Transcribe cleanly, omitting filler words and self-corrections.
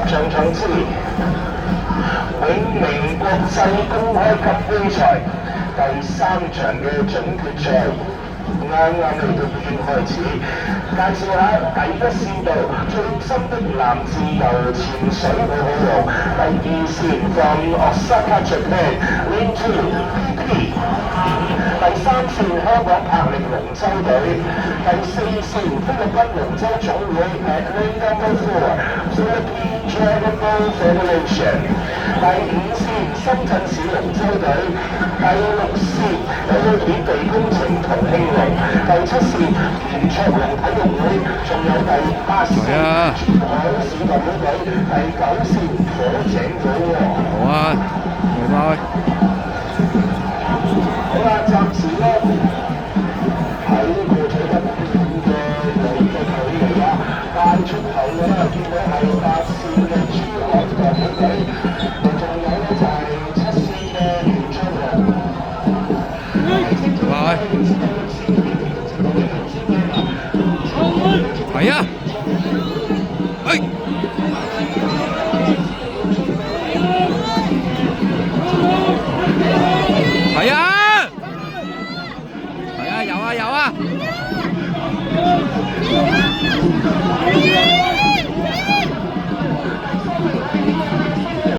場場次，永明國際公開級杯賽第3場嘅總決賽。啱啱嚟到已經開始，介紹下第一線道最新的男自由潛水奧運，第2線 from Osaka Japan into PP， 第3線香港柏力龍舟隊，第4線菲律賓龍舟總會 at lane number 4 Philippine Dragon Boat Federation， 第5線深圳市龍舟隊，第6線有個本地工程同興隆，第7線袁卓龍體育會，仲有第8線珠海市代表隊，第9線火井虎喎。好啊，拜拜。好啦，暫時咧喺呢個取得嘅兩個距離啦，帶出頭嘅咧見到係8線嘅珠海代表隊，仲有咧就係7線嘅袁卓龍。拜拜。係啊，哎。